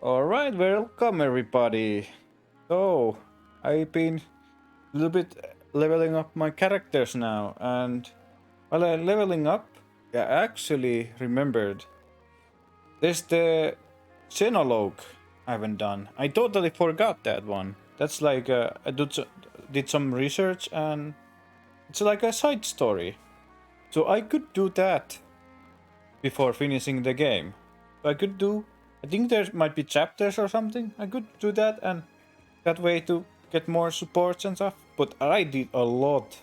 Alright, welcome everybody. So, I've been a little bit leveling up my characters now, and while I'm leveling up, I actually remembered there's the Xenologue I haven't done. I totally forgot that one. That's like, did some research and it's like a side story. So I could do that before finishing the game. So I think there might be chapters or something. I could do that and that way to get more supports and stuff. But I did a lot.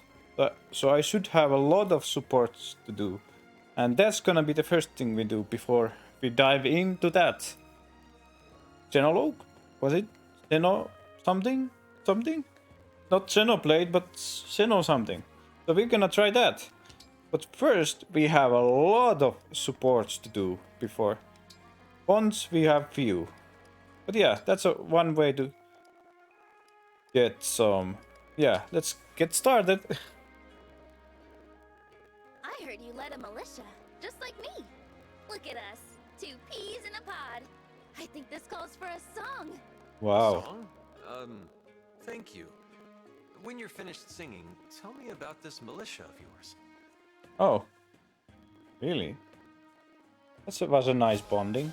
So I should have a lot of supports to do. And that's gonna be the first thing we do before we dive into that. Xenologue? Was it? Xeno something? Something? Not Xenoblade, but Xeno something. So we're gonna try that. But first, we have a lot of supports to do before. Once we have few. But yeah, that's one way to get some. Yeah, let's get started. I heard you led a militia, just like me. Look at us, two peas in a pod. I think this calls for a song. Wow. Song? Thank you. When you're finished singing, tell me about this militia of yours. Oh, really? That was a nice bonding.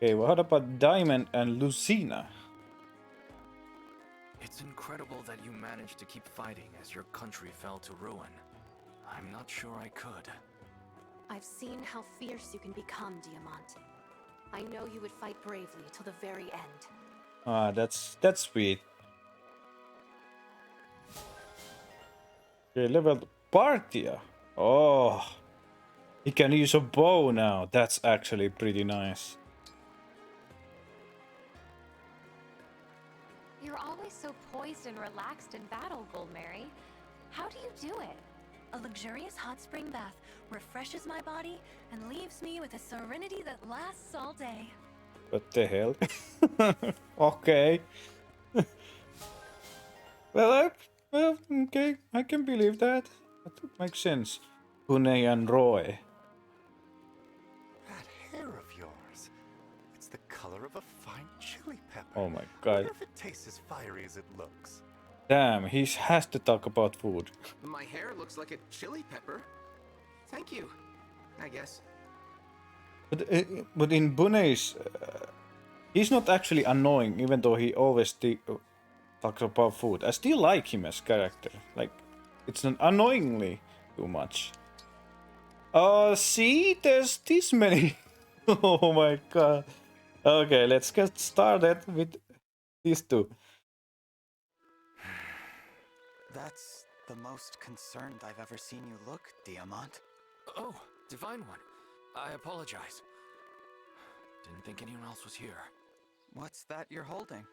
Okay, what about Diamond and Lucina? It's incredible that you managed to keep fighting as your country fell to ruin. I'm not sure I could. I've seen how fierce you can become, Diamant. I know you would fight bravely till the very end. Ah, that's sweet. Okay, level Partia. Oh, he can use a bow now. That's actually pretty nice. You're always so poised and relaxed in battle, Goldmary. How do you do it? A luxurious hot spring bath refreshes my body and leaves me with a serenity that lasts all day. What the hell? Okay. well, okay, I can believe that. That makes sense. Pune and Roy. That hair of yours. It's the color of a fine chili pepper. Oh my I god. wonder if it tastes as fiery as it looks. Damn, he has to talk about food. My hair looks like a chili pepper. Thank you, I guess. But in Bune's, he's not actually annoying, even though he always talks about food. I still like him as character. Like, it's not annoyingly too much. See, there's this many. Oh my god. Okay, let's get started with these two. That's the most concerned I've ever seen you look, Diamant. Oh, Divine One. I apologize. Didn't think anyone else was here. What's that you're holding?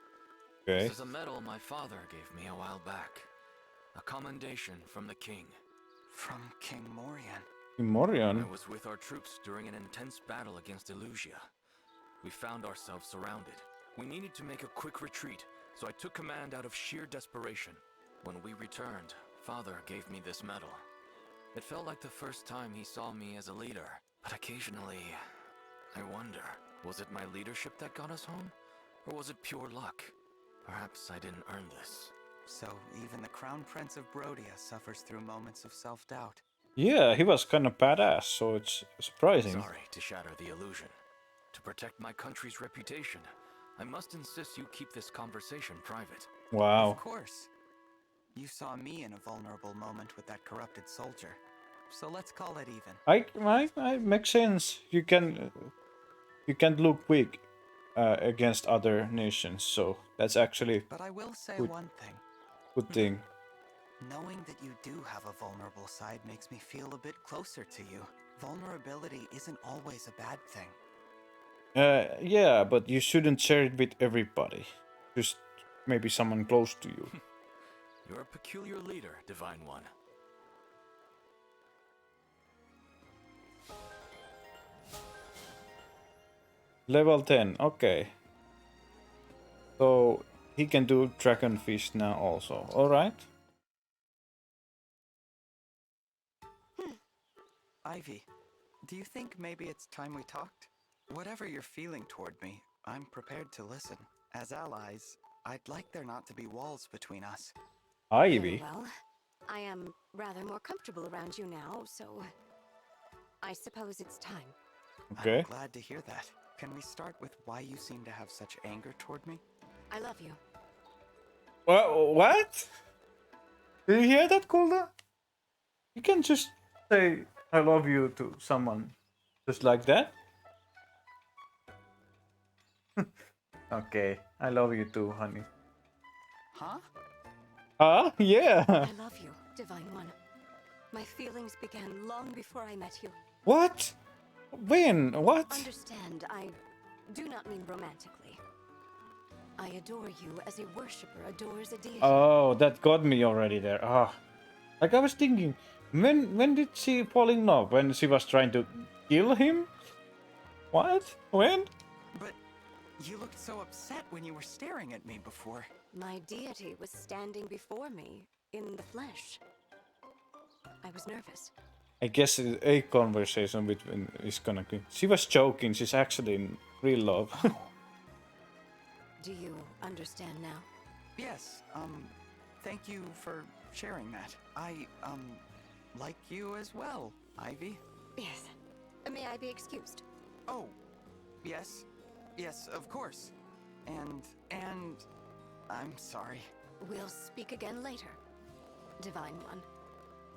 Okay. This is a medal my father gave me a while back. A commendation from the king. From King Morian. Morian? I was with our troops during an intense battle against Illusia. We found ourselves surrounded. We needed to make a quick retreat, so I took command out of sheer desperation. When we returned, Father gave me this medal. It felt like the first time he saw me as a leader, but occasionally, I wonder, was it my leadership that got us home? Or was it pure luck? Perhaps I didn't earn this. So even the Crown Prince of Brodia suffers through moments of self-doubt. Yeah, he was kind of badass, so it's surprising. Sorry to shatter the illusion. To protect my country's reputation, I must insist you keep this conversation private. Wow. Of course. You saw me in a vulnerable moment with that corrupted soldier. So let's call it even. I makes sense. You can't look weak against other nations, so that's actually But I will say good. one thing. Good thing. Knowing that you do have a vulnerable side makes me feel a bit closer to you. Vulnerability isn't always a bad thing. Yeah, but you shouldn't share it with everybody. Just maybe someone close to you. You're a peculiar leader, Divine One. Level 10, okay. So he can do Dragon Fist now also, alright? Ivy, do you think maybe it's time we talked? Whatever you're feeling toward me, I'm prepared to listen. As allies, I'd like there not to be walls between us. Very Ivy. well. I am rather more comfortable around you now, so I suppose it's time. Okay. I'm glad to hear that. Can we start with why you seem to have such anger toward me? I love you. What? Did you hear that, Kulda? You can just say I love you to someone just like that. Okay, I love you too, honey. Huh? Yeah. I love you, Divine One. My feelings began long before I met you. What? When? What? Understand, I do not mean romantically. I adore you as a worshipper adores a deity. Oh, that got me already there. Like I was thinking, when did she fall in love? When she was trying to kill him? What? When? But you looked so upset when you were staring at me before. My deity was standing before me in the flesh. I was nervous. I guess a conversation between is gonna be. She was joking. She's actually in real love. Do you understand now? Yes, thank you for sharing that. I, like you as well, Ivy. Yes. May I be excused? Oh, yes. Yes, of course. And I'm sorry. We'll speak again later, Divine One.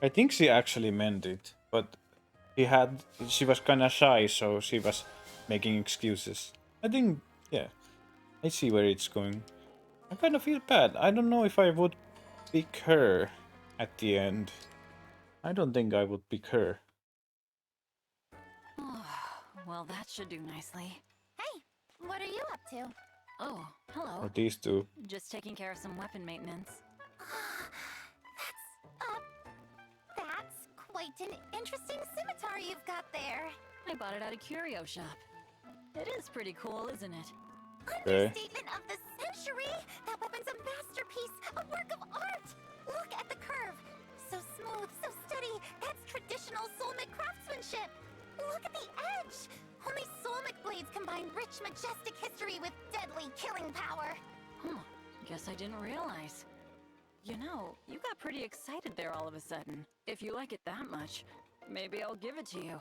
I think she actually meant it, but she was kinda shy, so she was making excuses. I think, yeah, I see where it's going. I kind of feel bad. I don't know if I would pick her at the end. I don't think I would pick her. Well, that should do nicely. Hey, what are you up to? Oh, hello. Or these two. Just taking care of some weapon maintenance. That's quite an interesting scimitar you've got there. I bought it at a curio shop. It is pretty cool, isn't it? Okay. Understatement of the century! That weapon's a masterpiece, a work of art! Look at the curve! So smooth, so steady, that's traditional Solmic craftsmanship! Look at the edge! Only Solmic blades combine rich, majestic history with deadly killing power! Huh. Guess I didn't realize. You know, you got pretty excited there all of a sudden. If you like it that much, maybe I'll give it to you.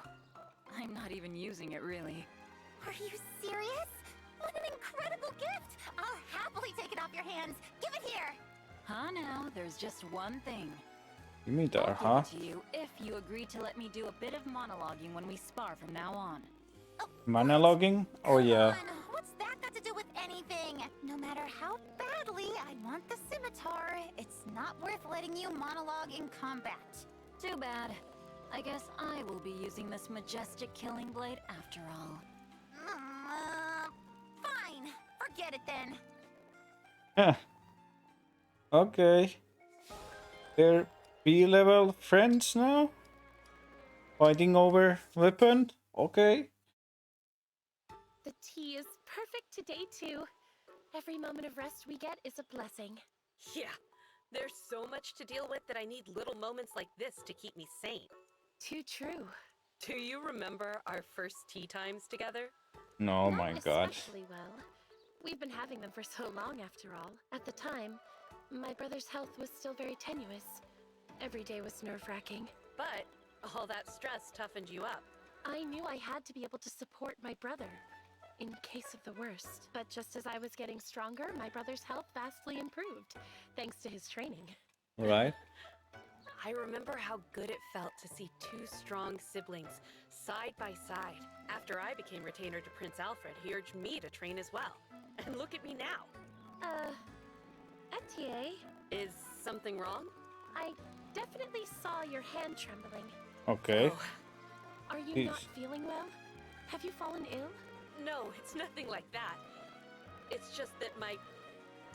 I'm not even using it, really. Are you serious? What an incredible gift! I'll happily take it off your hands! Give it here! Huh now, there's just one thing. You mean I'll that, give huh? it to you if you agree to let me do a bit of monologuing when we spar from now on. Monologuing? Oh yeah. Come on, what's that got to do with anything? No matter how badly I want the scimitar, it's not worth letting you monologue in combat. Too bad. I guess I will be using this majestic killing blade after all. Fine. Forget it then. Huh. Okay. They're B-level friends now? Fighting over weapon? Okay. The tea is perfect today, too. Every moment of rest we get is a blessing. Yeah, there's so much to deal with that I need little moments like this to keep me sane. Too true. Do you remember our first tea times together? No, Not my god. especially well. We've been having them for so long, after all. At the time, my brother's health was still very tenuous. Every day was nerve-wracking. But all that stress toughened you up. I knew I had to be able to support my brother, in case of the worst. But just as I was getting stronger, my brother's health vastly improved, thanks to his training. Right. I remember how good it felt to see two strong siblings side by side. After I became retainer to Prince Alfred, he urged me to train as well. And look at me now. Etier, Is something wrong? I definitely saw your hand trembling. Okay. Oh, Are you Jeez. not feeling well? Have you fallen ill? no, it's nothing like that. It's just that my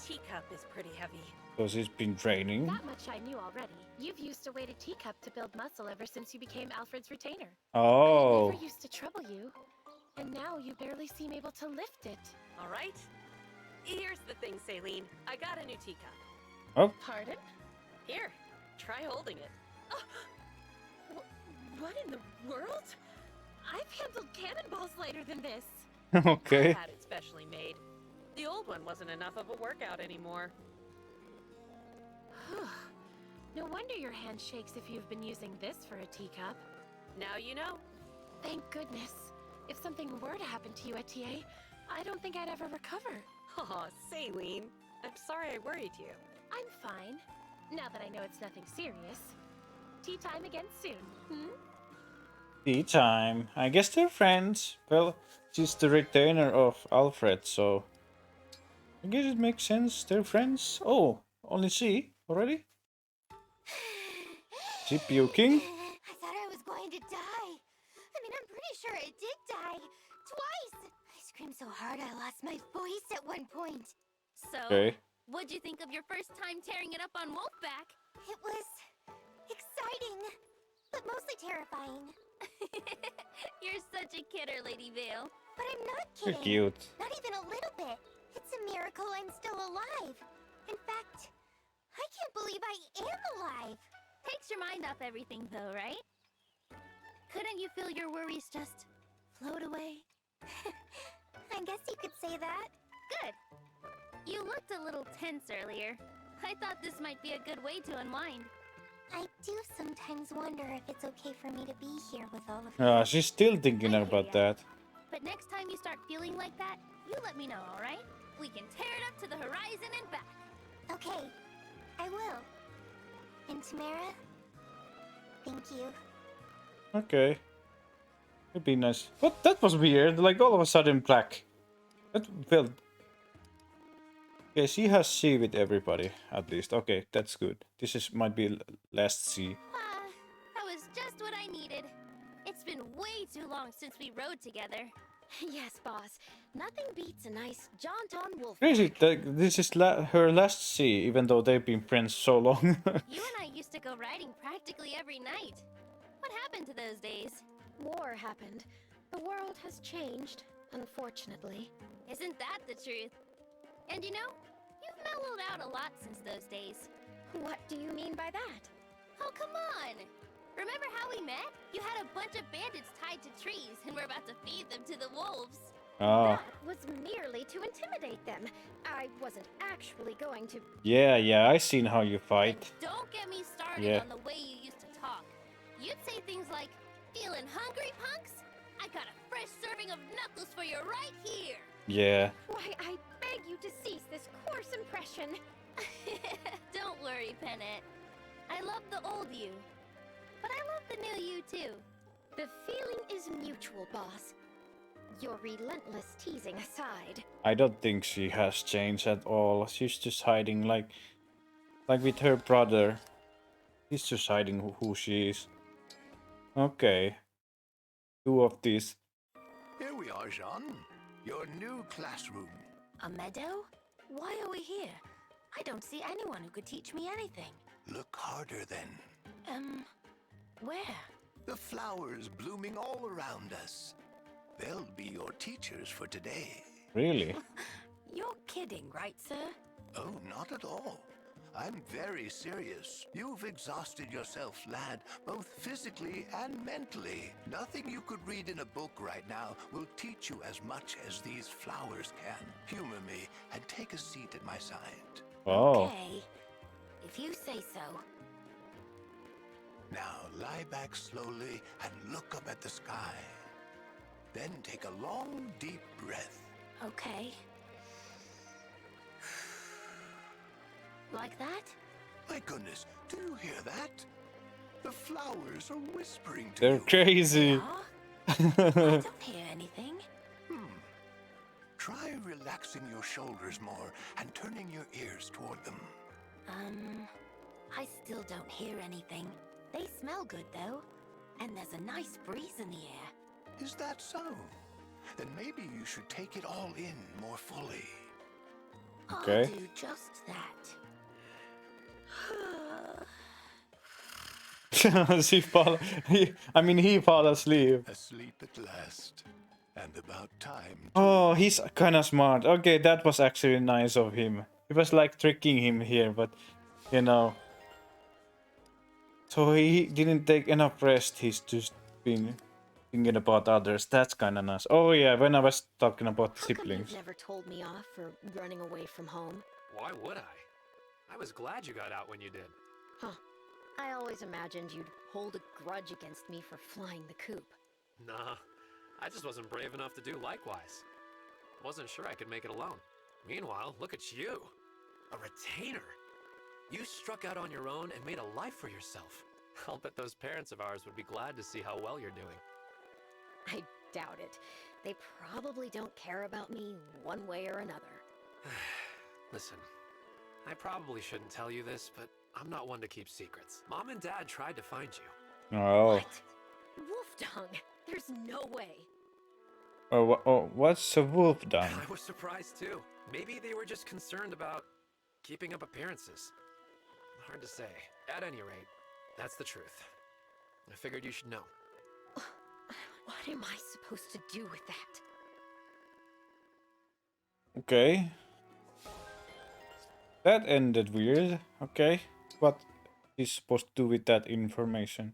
teacup is pretty heavy. Because he's been training. That much I knew already. You've used a weighted teacup to build muscle ever since you became Alfred's retainer. Oh. It never used to trouble you. And now you barely seem able to lift it. All right? Here's the thing, Saline. I got a new teacup. Oh. Pardon? Here, try holding it. What in the world? I've handled cannonballs lighter than this. I Okay. had it specially made. The old one wasn't enough of a workout anymore. No wonder your hand shakes if you've been using this for a teacup. Now you know. Thank goodness. If something were to happen to you at TA, I don't think I'd ever recover. Aw, Saline. I'm sorry I worried you. I'm fine. Now that I know it's nothing serious. Tea time again soon, hmm? Tea time. I guess they're friends. Well, she's the retainer of Alfred, so I guess it makes sense. They're friends. Oh, only she already? She puking? I thought I was going to die. I mean, I'm pretty sure I did die. Twice! I screamed so hard I lost my voice at one point. So, Okay. what'd you think of your first time tearing it up on Wolfback? It was exciting, but mostly terrifying. You're such a kidder, Lady Vale. But I'm not You're kidding. cute. Not even a little bit. It's a miracle I'm still alive. In fact, I can't believe I am alive. Takes your mind off everything, though, right? Couldn't you feel your worries just float away? I guess you could say that. Good. You looked a little tense earlier. I thought this might be a good way to unwind. I do sometimes wonder if it's okay for me to be here with all of you. She's still thinking about that. But next time you start feeling like that, you let me know, alright? We can tear it up to the horizon and back. Okay, I will. And Tamara, thank you. Okay. It'd be nice. What? That was weird. Like all of a sudden black. That felt. Okay, she has C with everybody at least. Okay, that's good. This is might be last C. That was just what I needed. It's been way too long since we rode together. Yes, boss. Nothing beats a nice jaunt on wolf. Crazy. This is her last C, even though they've been friends so long. You and I used to go riding practically every night. What happened to those days? War happened. The world has changed, unfortunately. Isn't that the truth? And you know, you've mellowed out a lot since those days. What do you mean by that? Oh, come on! Remember how we met? You had a bunch of bandits tied to trees, and we're about to feed them to the wolves. Oh. That was merely to intimidate them. I wasn't actually going to... Yeah, I seen how you fight. Don't get me started Yeah. on the way you used to talk. You'd say things like, "Feeling hungry, punks? I got a fresh serving of knuckles for you right here." Yeah. Why, I beg you to cease this coarse impression. Don't worry, Pennant. I love the old you. But I love the new you, too. The feeling is mutual, boss. Your relentless teasing aside. I don't think she has changed at all. She's just hiding like with her brother. He's just hiding who she is. Okay. Two of these. Here we are, Jean. Your new classroom. A meadow? Why are we here? I don't see anyone who could teach me anything. Look harder then. Where? The flowers blooming all around us. They'll be your teachers for today. Really? You're kidding, right, sir? Oh, not at all. I'm very serious. You've exhausted yourself, lad, both physically and mentally. Nothing you could read in a book right now will teach you as much as these flowers can. Humor me and take a seat at my side. Oh. Okay, if you say so. Now lie back slowly and look up at the sky. Then take a long, deep breath. Okay. Like that? My goodness, do you hear that? The flowers are whispering to They're you. crazy. I don't hear anything. Try relaxing your shoulders more and turning your ears toward them. I still don't hear anything. They smell good, though. And there's a nice breeze in the air. Is that so? Then maybe you should take it all in more fully. Okay. I'll do just that. He fall asleep. Asleep at last. And about time. Oh, he's kind of smart. Okay, that was actually nice of him. It was like tricking him here, but you know. So he didn't take enough rest. He's just been Thinking about others, that's kind of nice. Oh yeah, when I was talking about How come siblings. you've never told me off for running away from home? Why would I? I was glad you got out when you did. Huh. I always imagined you'd hold a grudge against me for flying the coop. Nah, I just wasn't brave enough to do likewise. Wasn't sure I could make it alone. Meanwhile, look at you. A retainer. You struck out on your own and made a life for yourself. I'll bet those parents of ours would be glad to see how well you're doing. I doubt it. They probably don't care about me one way or another. Listen, I probably shouldn't tell you this, but I'm not one to keep secrets. Mom and Dad tried to find you. Oh. What? Wolf dung? There's no way. Oh, what's a wolf dung? I was surprised too. Maybe they were just concerned about keeping up appearances. Hard to say. At any rate, that's the truth. I figured you should know. What am I supposed to do with that? Okay. That ended weird. Okay. What is supposed to do with that information?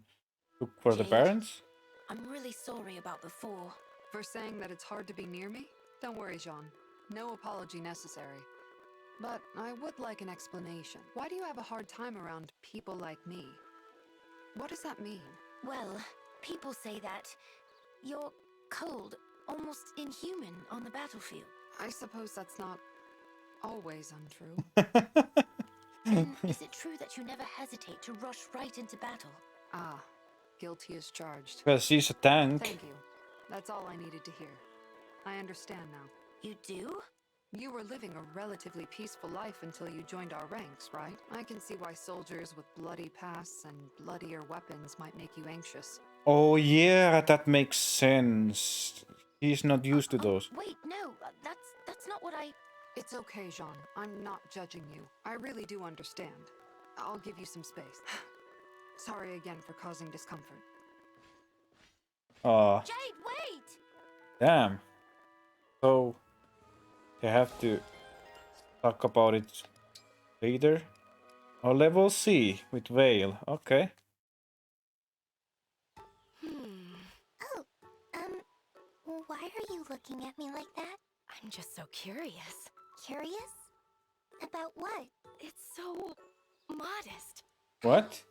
Look for the Jade? parents? I'm really sorry about before. For saying that it's hard to be near me? Don't worry, Jean. No apology necessary. But I would like an explanation. Why do you have a hard time around people like me? What does that mean? Well, people say that you're cold, almost inhuman on the battlefield. I suppose that's not always untrue. Then is it true that you never hesitate to rush right into battle? Ah, guilty as charged. Well, she's a tank. Thank you. That's all I needed to hear. I understand now. You do? You were living a relatively peaceful life until you joined our ranks, right? I can see why soldiers with bloody pasts and bloodier weapons might make you anxious. Oh yeah, that makes sense. He's not used to those. Wait, no, that's not what I... It's okay, Jean. I'm not judging you. I really do understand. I'll give you some space. Sorry again for causing discomfort. Aw, Jade, wait! damn. So, they have to talk about it later. Oh, level C with Vale. Okay. Oh, why are you looking at me like that? I'm just so curious. Curious? About what? It's so modest. What?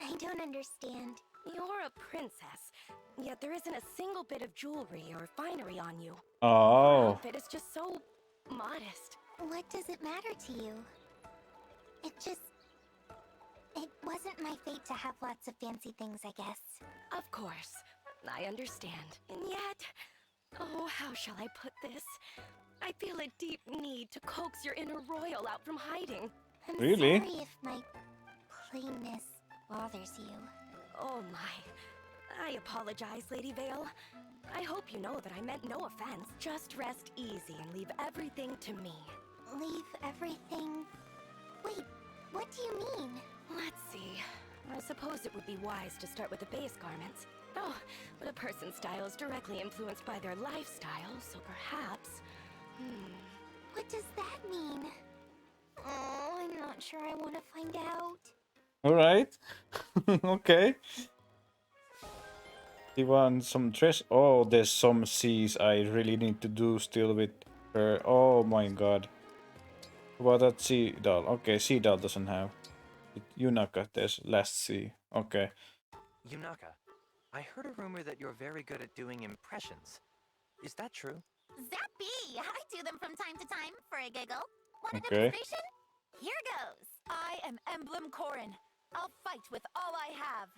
I don't understand. You're a princess, yet there isn't a single bit of jewelry or finery on you. Your Oh. outfit is just so modest. What does it matter to you? It wasn't my fate to have lots of fancy things, I guess. Of course, I understand. And yet, oh, how shall I put this? I feel a deep need to coax your inner royal out from hiding. I'm Really? sorry if my plainness bothers you. Oh my. I apologize, Lady Vale. I hope you know that I meant no offense. Just rest easy and leave everything to me. Leave everything... Wait, what do you mean? Let's see. I suppose it would be wise to start with the base garments. Oh, but a person's style is directly influenced by their lifestyle, so perhaps... What does that mean? Oh, I'm not sure I want to find out. Alright. Okay. You want some dress? Oh, there's some C's I really need to do still with her. Oh my god. What about that C doll? Okay, C doll doesn't have. With Yunaka, there's last C. Okay. Yunaka, I heard a rumor that you're very good at doing impressions. Is that true? Zappy! I do them from time to time for a giggle. Want a Okay. demonstration? Here goes. I am Emblem Corin. I'll fight with all I have.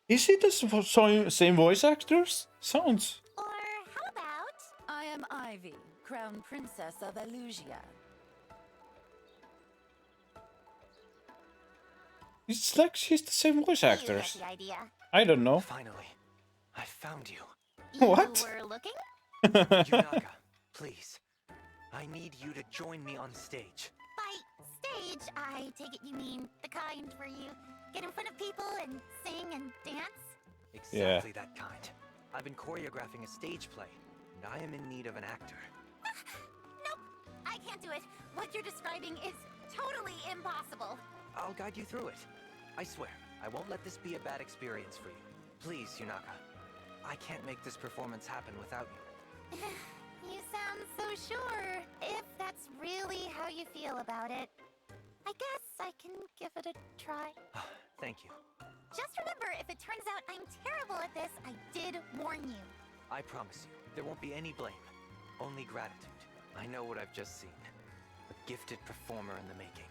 Is it the same voice actors? Sounds. Or how about... I am Ivy, Crown Princess of Elusia. It's like she's the same voice You get actors. the idea. I don't know. Finally, I found you. What? You were looking? Yunaka, please. I need you to join me on stage. By stage, I take it you mean the kind where you get in front of people and sing and dance? Exactly that kind. I've been choreographing a stage play, and I am in need of an actor. Nope, I can't do it. What you're describing is totally impossible. I'll guide you through it. I swear, I won't let this be a bad experience for you. Please, Yunaka. I can't make this performance happen without you. You sound so sure. If that's really how you feel about it, I guess I can give it a try. Thank you. Just remember, if it turns out I'm terrible at this, I did warn you. I promise you, there won't be any blame. Only gratitude. I know what I've just seen. A gifted performer in the making.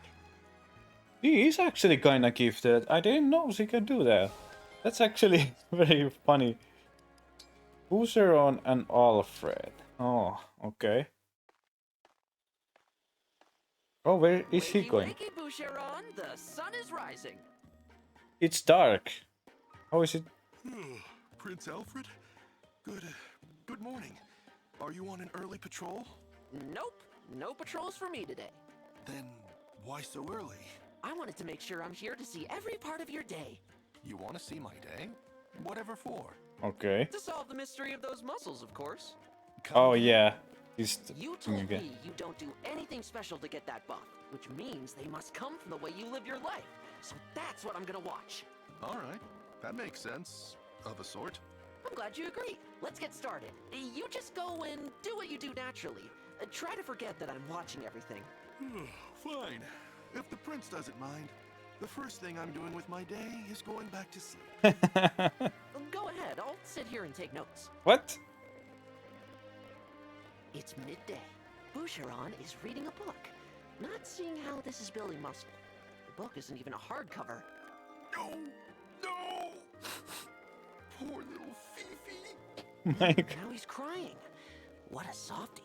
He is actually kinda gifted. I didn't know she could do that. That's actually very funny. Boucheron and Alfred. Oh, okay. Oh, where is he going? Wakey, Boucheron, the sun is rising. It's dark. How is it? Prince Alfred? Good morning. Are you on an early patrol? Nope, no patrols for me today. Then why so early? I wanted to make sure I'm here to see every part of your day. You want to see my day? Whatever for? Okay. To solve the mystery of those muscles, of course. Oh yeah. He's You told me you don't do anything special to get that buff, which means they must come from the way you live your life. So that's what I'm gonna watch. All right. That makes sense. Of a sort. I'm glad you agree. Let's get started. You just go and do what you do naturally. Try to forget that I'm watching everything. Fine. If the prince doesn't mind, the first thing I'm doing with my day is going back to sleep. Go ahead, I'll sit here and take notes. What? It's midday. Boucheron is reading a book. Not seeing how this is building muscle. The book isn't even a hardcover. No! No! Poor little Fifi! Mike. Now he's crying. What a softie.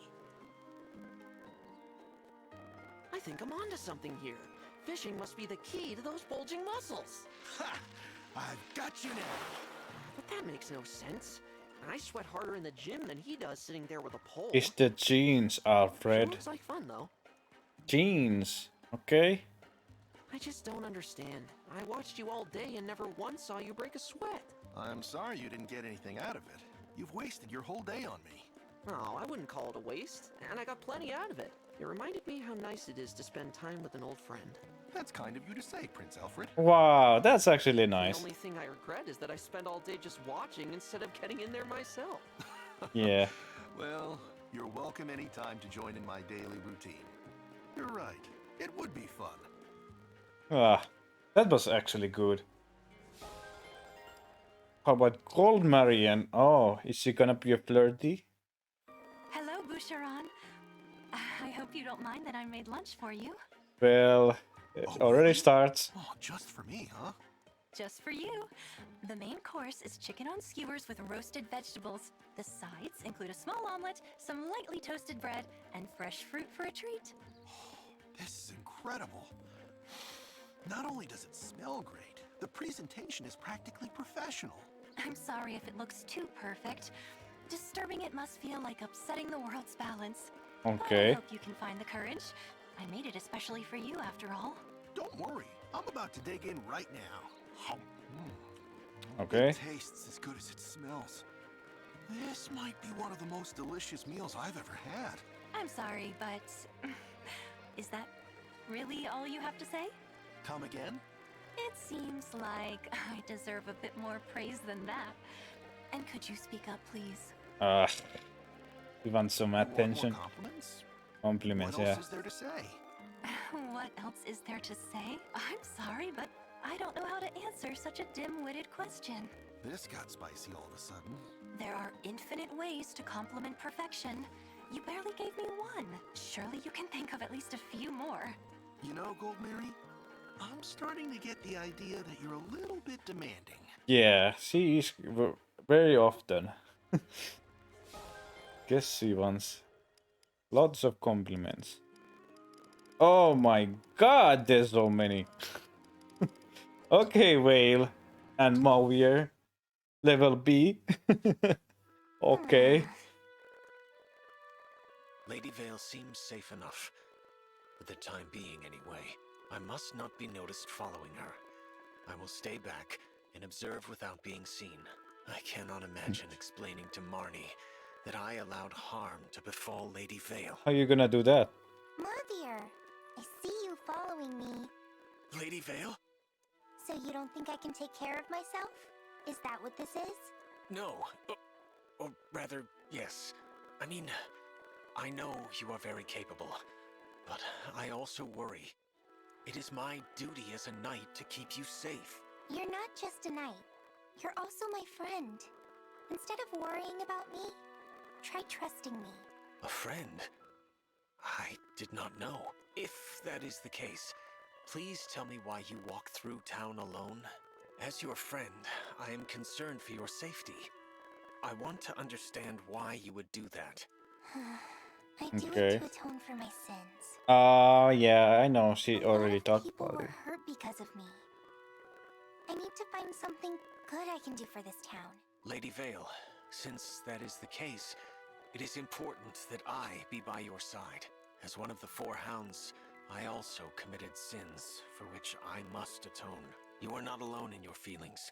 I think I'm onto something here. Fishing must be the key to those bulging muscles. Ha! I've got you now! But that makes no sense. I sweat harder in the gym than he does sitting there with a pole. It's the jeans, Alfred. Looks like fun, though. Jeans. Okay. I just don't understand. I watched you all day and never once saw you break a sweat. I'm sorry you didn't get anything out of it. You've wasted your whole day on me. Oh, I wouldn't call it a waste, and I got plenty out of it. It reminded me how nice it is to spend time with an old friend. That's kind of you to say, Prince Alfred. Wow, that's actually nice. The only thing I regret is that I spent all day just watching instead of getting in there myself. Yeah. Well, you're welcome anytime to join in my daily routine. You're right. It would be fun. Ah, that was actually good. How about Gold Marian? Oh, is she gonna be a flirty? Hello, Boucheron. I hope you don't mind that I made lunch for you. Well, it already starts. Oh, just for me, huh? Just for you. The main course is chicken on skewers with roasted vegetables. The sides include a small omelet, some lightly toasted bread, and fresh fruit for a treat. This is incredible. Not only does it smell great, the presentation is practically professional. I'm sorry if it looks too perfect. Disturbing it must feel like upsetting the world's balance. But Okay. I hope you can find the courage. I made it especially for you, after all. Don't worry, I'm about to dig in right now. Okay. It tastes as good as it smells. This might be one of the most delicious meals I've ever had. I'm sorry, but is that really all you have to say? Come again? It seems like I deserve a bit more praise than that. And could you speak up, please? You want some attention? Compliments? Compliments, What yeah. else is there to say? What else is there to say? I'm sorry, but I don't know how to answer such a dim-witted question. This got spicy all of a sudden. There are infinite ways to compliment perfection. You barely gave me one. Surely you can think of at least a few more. You know, Gold Mary, I'm starting to get the idea that you're a little bit demanding. Yeah, she is very often. Guess she wants lots of compliments. Oh my god, there's so many. Okay, Whale and Mauier. Level B. Okay. Lady Vale seems safe enough. For the time being, anyway. I must not be noticed following her. I will stay back and observe without being seen. I cannot imagine explaining to Marnie that I allowed harm to befall Lady Vale. How you gonna do that? Mother, I see you following me. Lady Vale? So you don't think I can take care of myself? Is that what this is? No. Or rather, yes. I mean, I know you are very capable, but I also worry. It is my duty as a knight to keep you safe. You're not just a knight. You're also my friend. Instead of worrying about me, try trusting me. A friend? I did not know. If that is the case, please tell me why you walk through town alone. As your friend, I am concerned for your safety. I want to understand why you would do that. I do Okay. it to atone for my sins. Yeah, I know. She already talked People about were it. hurt because of me. I need to find something good I can do for this town. Lady Vale, since that is the case, it is important that I be by your side. As one of the four hounds, I also committed sins for which I must atone. You are not alone in your feelings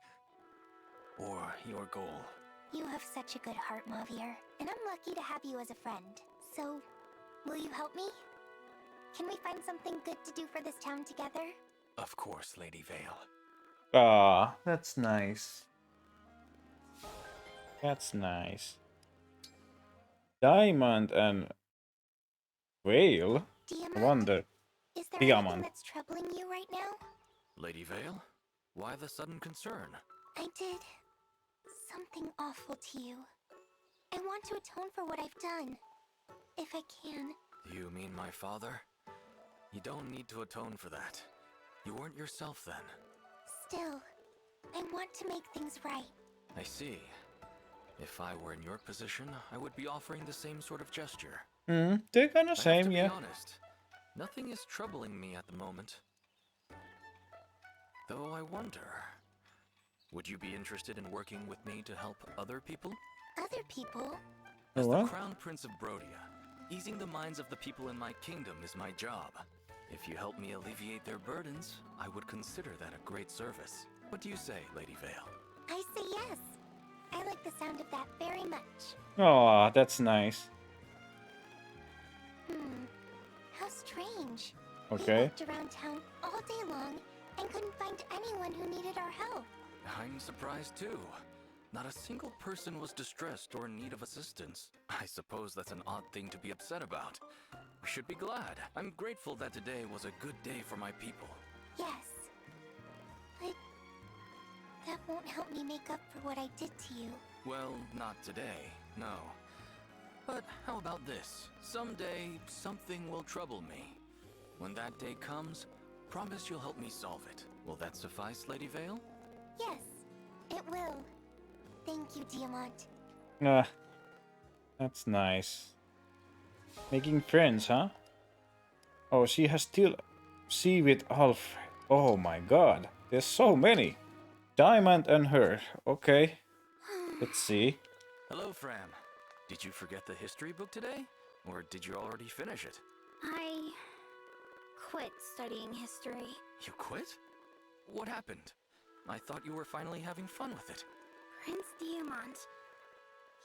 or your goal. You have such a good heart, Mavier, and I'm lucky to have you as a friend. So, will you help me? Can we find something good to do for this town together? Of course, Lady Vale. That's nice. That's nice. Diamond and Whale? I wonder. Is there anything Diamond. that's troubling you right now? Lady Vale? Why the sudden concern? I did something awful to you. I want to atone for what I've done. If I can. You mean my father? You don't need to atone for that. You weren't yourself then. Still, I want to make things right. I see. If I were in your position, I would be offering the same sort of gesture. They're kinda I have same, to be yeah. honest. Nothing is troubling me at the moment. Though I wonder, would you be interested in working with me to help other people? Other people? As the What? Crown Prince of Brodia, easing the minds of the people in my kingdom is my job. If you help me alleviate their burdens, I would consider that a great service. What do you say, Lady Vale? I say yes. I like the sound of that very much. Aw, that's nice. How strange. Okay. We walked around town all day long and couldn't find anyone who needed our help. I'm surprised too. Not a single person was distressed or in need of assistance. I suppose that's an odd thing to be upset about. We should be glad. I'm grateful that today was a good day for my people. Yes. But that won't help me make up for what I did to you. Well, not today, no. But how about this? Someday, something will trouble me. When that day comes, promise you'll help me solve it. Will that suffice, Lady Vale? Yes, it will. Thank you, Diamant. That's nice. Making friends, huh? Oh, she has still see with Alfred. Oh my god, there's so many. Diamond and her. Okay. Let's see. Hello, Fram. Did you forget the history book today? Or did you already finish it? I quit studying history. You quit? What happened? I thought you were finally having fun with it. Prince Diamant,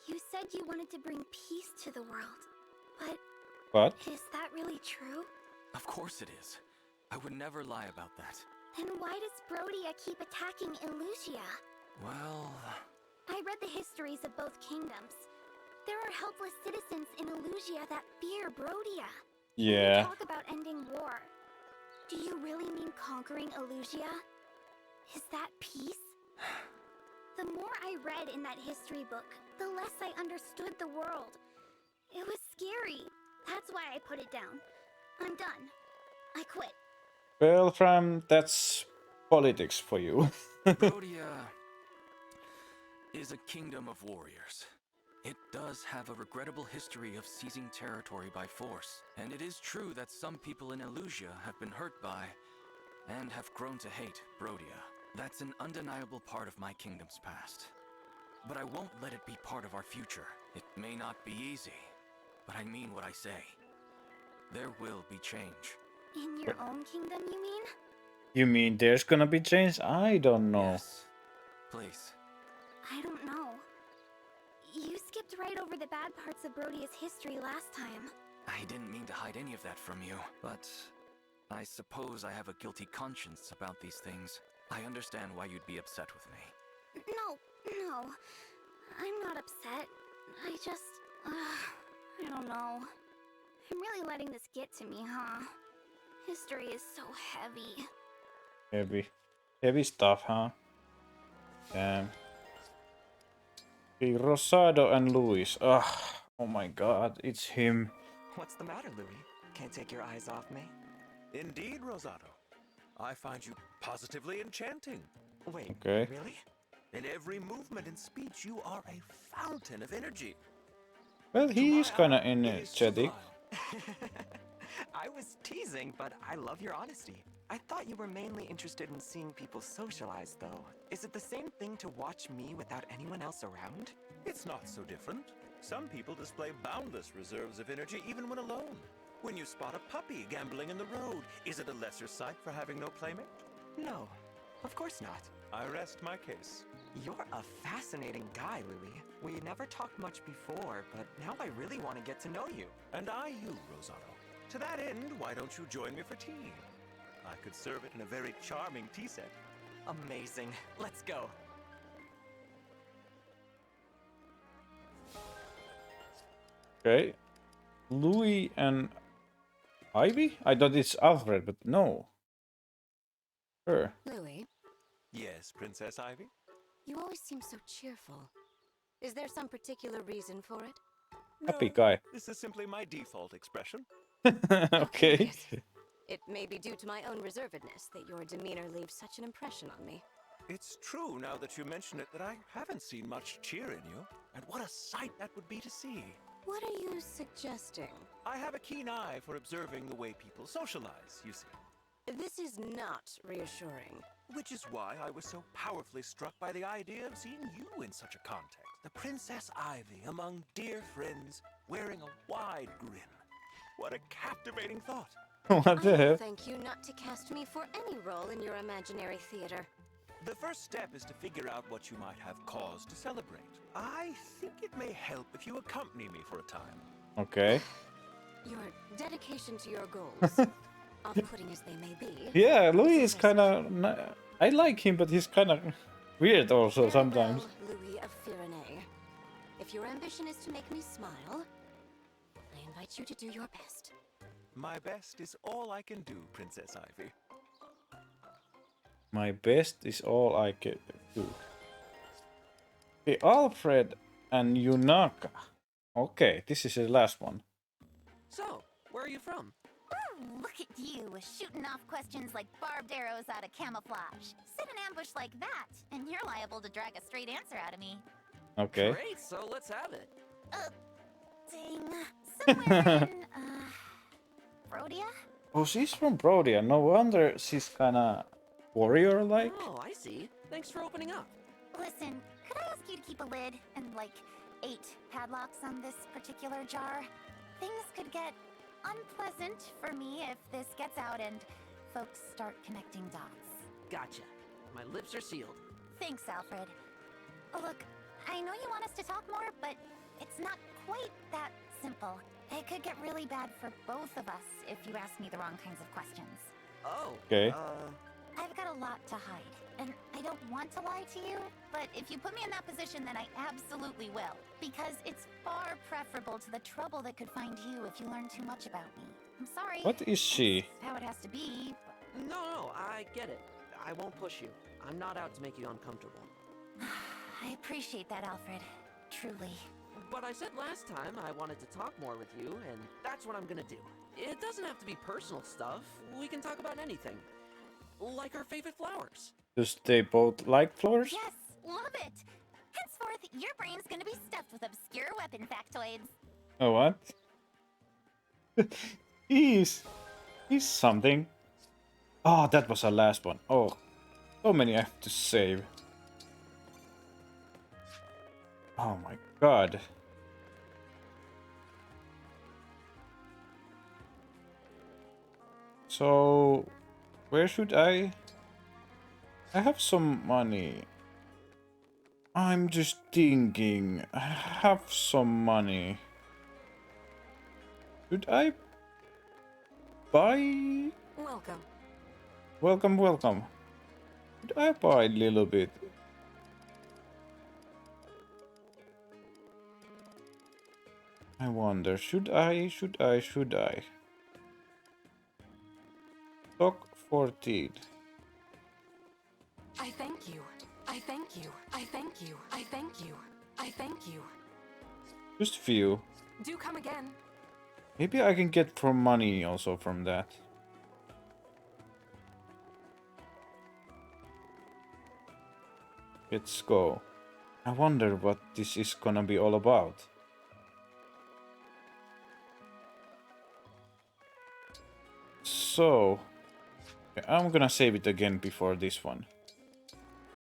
you said you wanted to bring peace to the world, but What? is that really true? Of course it is. I would never lie about that. Then why does Brodia keep attacking Illusia? Well... I read the histories of both kingdoms. There are helpless citizens in Illusia that fear Brodia. Yeah. You talk about ending war. Do you really mean conquering Illusia? Is that peace? The more I read in that history book, the less I understood the world. It was scary. That's why I put it down. I'm done. I quit. Well, Fram, that's politics for you. Brodia is a kingdom of warriors. It does have a regrettable history of seizing territory by force, and it is true that some people in Illusia have been hurt by and have grown to hate Brodia. That's an undeniable part of my kingdom's past. But I won't let it be part of our future. It may not be easy, but I mean what I say. There will be change. In your own kingdom, you mean? You mean there's gonna be change? I don't know. Yes. Please. I don't know. You skipped right over the bad parts of Brodia's history last time. I didn't mean to hide any of that from you, but I suppose I have a guilty conscience about these things. I understand why you'd be upset with me. No. I'm not upset. I just... I don't know. I'm really letting this get to me, huh? History is so heavy. Heavy stuff, huh? Damn. Okay, Rosado and Luis. Ugh. Oh my god, it's him. What's the matter, Louis? Can't take your eyes off me? Indeed, Rosado. I find you positively enchanting. Wait, Okay. really? In every movement and speech, you are a fountain of energy. Well, he is kinda energetic. I was teasing, but I love your honesty. I thought you were mainly interested in seeing people socialize, though. Is it the same thing to watch me without anyone else around? It's not so different. Some people display boundless reserves of energy even when alone. When you spot a puppy gambling in the road, is it a lesser sight for having no playmate? No, of course not. I rest my case. You're a fascinating guy, Louis. We never talked much before, but now I really want to get to know you. And I you, Rosado. To that end, why don't you join me for tea? I could serve it in a very charming tea set. Amazing. Let's go. Okay. Louis and Ivy? I thought it's Alfred, but no. Her. Louis, Yes, Princess Ivy? you always seem so cheerful. Is there some particular reason for it? Happy guy. This is simply my default expression. Okay. It may be due to my own reservedness that your demeanor leaves such an impression on me. It's true now that you mention it that I haven't seen much cheer in you. And what a sight that would be to see. What are you suggesting? I have a keen eye for observing the way people socialize, you see. This is not reassuring. Which is why I was so powerfully struck by the idea of seeing you in such a context. The Princess Ivy among dear friends, wearing a wide grin. What a captivating thought. What the hell? Thank you not to cast me for any role in your imaginary theater. The first step is to figure out what you might have cause to celebrate. I think it may help if you accompany me for a time. Okay. Your dedication to your goals, off-putting as they may be. Yeah, Louis is kinda... I like him, but he's kinda weird also sometimes. Louis of Firenze. If your ambition is to make me smile, I invite you to do your best. My best is all I can do, Princess Ivy. My best is all I can do. Okay, Alfred and Yunaka. Okay, this is the last one. So, where are you from? Ooh, look at you, shooting off questions like barbed arrows out of camouflage. Set an ambush like that, and you're liable to drag a straight answer out of me. Okay. Great, so let's have it. Dang. Somewhere in, Brodia? Oh, she's from Brodia. No wonder she's kinda warrior-like. Oh, I see. Thanks for opening up. Listen, could I ask you to keep a lid and, like, 8 padlocks on this particular jar? Things could get unpleasant for me if this gets out and folks start connecting dots. Gotcha. My lips are sealed. Thanks, Alfred. Look, I know you want us to talk more, but it's not quite that simple. It could get really bad for both of us if you ask me the wrong kinds of questions. Oh. Okay. I've got a lot to hide, and I don't want to lie to you, but if you put me in that position, then I absolutely will. Because it's far preferable to the trouble that could find you if you learn too much about me. I'm sorry. What is she? That's how it has to be. No, I get it. I won't push you. I'm not out to make you uncomfortable. I appreciate that, Alfred. Truly. But I said last time I wanted to talk more with you, and that's what I'm gonna do. It doesn't have to be personal stuff. We can talk about anything. Like our favorite flowers. Does they both like flowers? Yes, love it. Henceforth, your brain's gonna be stuffed with obscure weapon factoids. Oh, what? he's something. Oh, that was our last one. Oh, so many I have to save. Oh my god. So, where should I have some money. I'm just thinking. I have some money. Should I buy? Welcome. Welcome, welcome. Should I buy a little bit? I wonder, should I? Stock 14. I thank you. I thank you. I thank you. I thank you. I thank you. Just few. Do come again. Maybe I can get from money also from that. Let's go. I wonder what this is gonna be all about. So, I'm gonna save it again before this one.